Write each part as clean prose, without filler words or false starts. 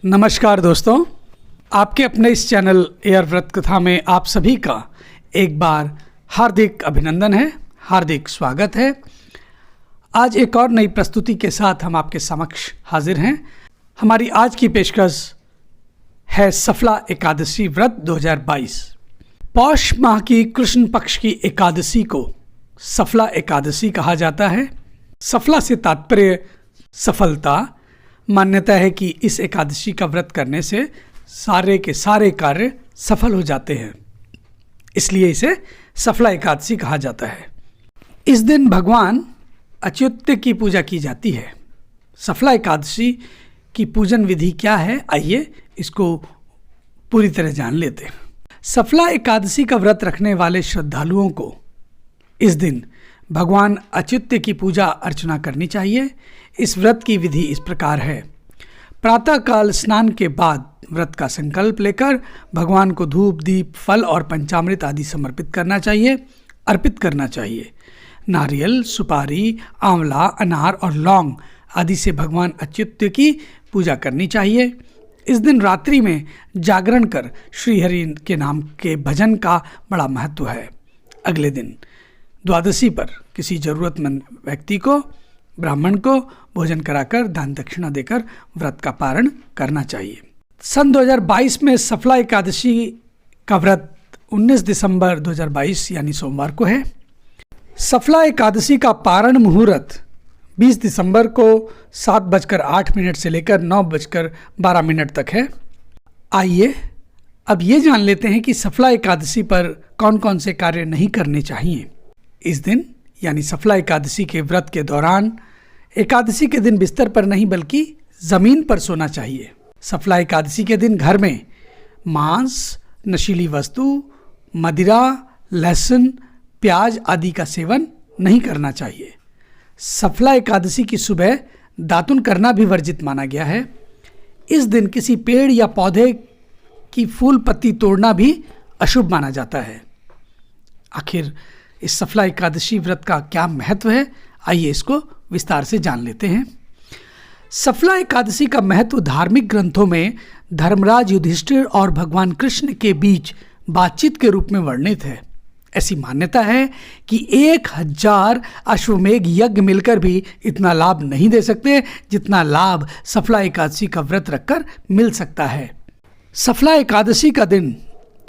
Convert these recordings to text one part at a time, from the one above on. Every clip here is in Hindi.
नमस्कार दोस्तों, आपके अपने इस चैनल एयर व्रत कथा में आप सभी का एक बार हार्दिक अभिनंदन है, हार्दिक स्वागत है। आज एक और नई प्रस्तुति के साथ हम आपके समक्ष हाजिर हैं। हमारी आज की पेशकश है सफला एकादशी व्रत 2022। पौष माह की कृष्ण पक्ष की एकादशी को सफला एकादशी कहा जाता है। सफला से तात्पर्य सफलता। मान्यता है कि इस एकादशी का व्रत करने से सारे के सारे कार्य सफल हो जाते हैं, इसलिए इसे सफला एकादशी कहा जाता है। इस दिन भगवान अच्युत की पूजा की जाती है। सफला एकादशी की पूजन विधि क्या है, आइए इसको पूरी तरह जान लेते हैं। सफला एकादशी का व्रत रखने वाले श्रद्धालुओं को इस दिन भगवान अच्युत की पूजा अर्चना करनी चाहिए। इस व्रत की विधि इस प्रकार है। प्रातःकाल स्नान के बाद व्रत का संकल्प लेकर भगवान को धूप, दीप, फल और पंचामृत आदि समर्पित करना चाहिए, अर्पित करना चाहिए। नारियल, सुपारी, आंवला, अनार और लौंग आदि से भगवान अच्युत की पूजा करनी चाहिए। इस दिन रात्रि में जागरण कर श्रीहरि के नाम के भजन का बड़ा महत्व है। अगले दिन द्वादशी पर किसी जरूरतमंद व्यक्ति को, ब्राह्मण को भोजन कराकर दान दक्षिणा देकर व्रत का पारण करना चाहिए। सन 2022 में सफला एकादशी का व्रत 19 दिसंबर 2022 यानी सोमवार को है। सफला एकादशी का पारण मुहूर्त 20 दिसंबर को 7:08 से लेकर 9:12 तक है। आइए अब ये जान लेते हैं कि सफला एकादशी पर कौन कौन से कार्य नहीं करने चाहिए। इस दिन यानी सफला एकादशी के व्रत के दौरान एकादशी के दिन बिस्तर पर नहीं बल्कि ज़मीन पर सोना चाहिए। सफला एकादशी के दिन घर में मांस, नशीली वस्तु, मदिरा, लहसुन, प्याज आदि का सेवन नहीं करना चाहिए। सफला एकादशी की सुबह दातुन करना भी वर्जित माना गया है। इस दिन किसी पेड़ या पौधे की फूल पत्ती तोड़ना भी अशुभ माना जाता है। आखिर इस सफला एकादशी व्रत का क्या महत्व है, आइए इसको विस्तार से जान लेते हैं। सफला एकादशी का महत्व धार्मिक ग्रंथों में धर्मराज युधिष्ठिर और भगवान कृष्ण के बीच बातचीत के रूप में वर्णित है। ऐसी मान्यता है कि 1000 अश्वमेघ यज्ञ मिलकर भी इतना लाभ नहीं दे सकते जितना लाभ सफला एकादशी का व्रत रखकर मिल सकता है। सफला एकादशी का दिन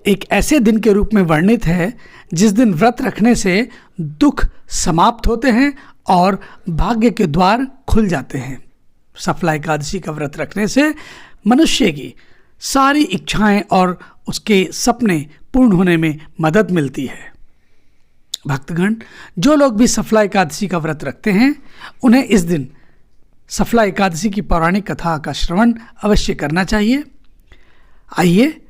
एक ऐसे दिन के रूप में वर्णित है जिस दिन व्रत रखने से दुख समाप्त होते हैं और भाग्य के द्वार खुल जाते हैं। सफला एकादशी का व्रत रखने से मनुष्य की सारी इच्छाएं और उसके सपने पूर्ण होने में मदद मिलती है। भक्तगण, जो लोग भी सफला एकादशी का व्रत रखते हैं उन्हें इस दिन सफला एकादशी की पौराणिक कथा का श्रवण अवश्य करना चाहिए। आइए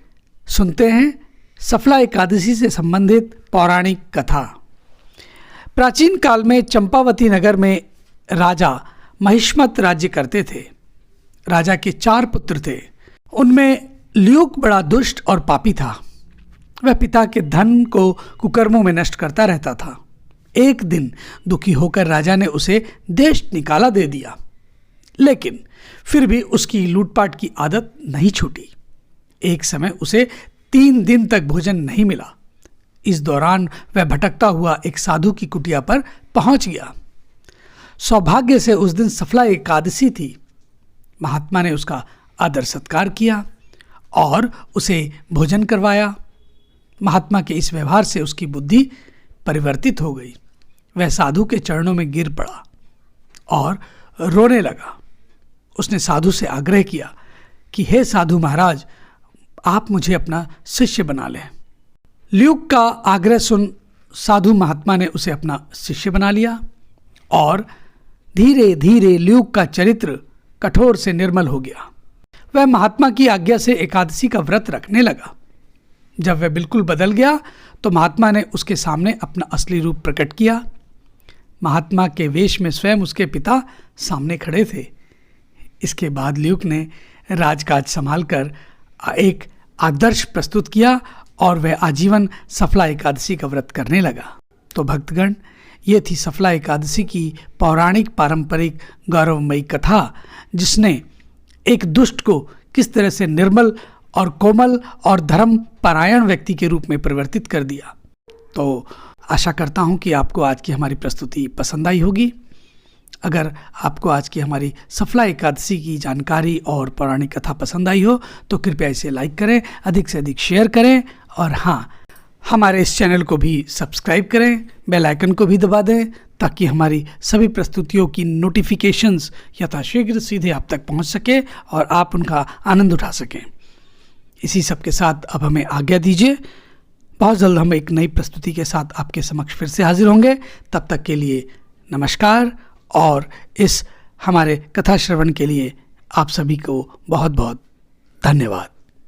सुनते हैं सफला एकादशी से संबंधित पौराणिक कथा। प्राचीन काल में चंपावती नगर में राजा महिष्मत राज्य करते थे। राजा के 4 पुत्र थे। उनमें ल्यूक बड़ा दुष्ट और पापी था। वह पिता के धन को कुकर्मों में नष्ट करता रहता था। एक दिन दुखी होकर राजा ने उसे देश निकाला दे दिया, लेकिन फिर भी उसकी लूटपाट की आदत नहीं छूटी। एक समय उसे 3 दिन तक भोजन नहीं मिला। इस दौरान वह भटकता हुआ एक साधु की कुटिया पर पहुंच गया। सौभाग्य से उस दिन सफला एकादशी थी। महात्मा ने उसका आदर सत्कार किया और उसे भोजन करवाया। महात्मा के इस व्यवहार से उसकी बुद्धि परिवर्तित हो गई। वह साधु के चरणों में गिर पड़ा और रोने लगा। उसने साधु से आग्रह किया कि हे साधु महाराज, आप मुझे अपना शिष्य बना लें। ल्यूक का आग्रह सुन साधु महात्मा ने उसे अपना शिष्य बना लिया और धीरे धीरे ल्यूक का चरित्र कठोर से निर्मल हो गया। वह महात्मा की आज्ञा से एकादशी का व्रत रखने लगा। जब वह बिल्कुल बदल गया तो महात्मा ने उसके सामने अपना असली रूप प्रकट किया। महात्मा के वेश में स्वयं उसके पिता सामने खड़े थे। इसके बाद ल्यूक ने राजकाज संभालकर एक आदर्श प्रस्तुत किया और वह आजीवन सफला एकादशी का व्रत करने लगा। तो भक्तगण, ये थी सफला एकादशी की पौराणिक पारंपरिक गौरवमयी कथा, जिसने एक दुष्ट को किस तरह से निर्मल और कोमल और धर्म परायण व्यक्ति के रूप में परिवर्तित कर दिया। तो आशा करता हूँ कि आपको आज की हमारी प्रस्तुति पसंद आई होगी। अगर आपको आज की हमारी सफला एकादशी की जानकारी और पौराणिक कथा पसंद आई हो तो कृपया इसे लाइक करें, अधिक से अधिक शेयर करें और हाँ, हमारे इस चैनल को भी सब्सक्राइब करें, बेल आइकन को भी दबा दें ताकि हमारी सभी प्रस्तुतियों की नोटिफिकेशंस यथाशीघ्र सीधे आप तक पहुंच सके और आप उनका आनंद उठा सकें। इसी सब के साथ अब हमें आज्ञा दीजिए। बहुत जल्द हम एक नई प्रस्तुति के साथ आपके समक्ष फिर से हाजिर होंगे। तब तक के लिए नमस्कार और इस हमारे कथा श्रवण के लिए आप सभी को बहुत बहुत धन्यवाद।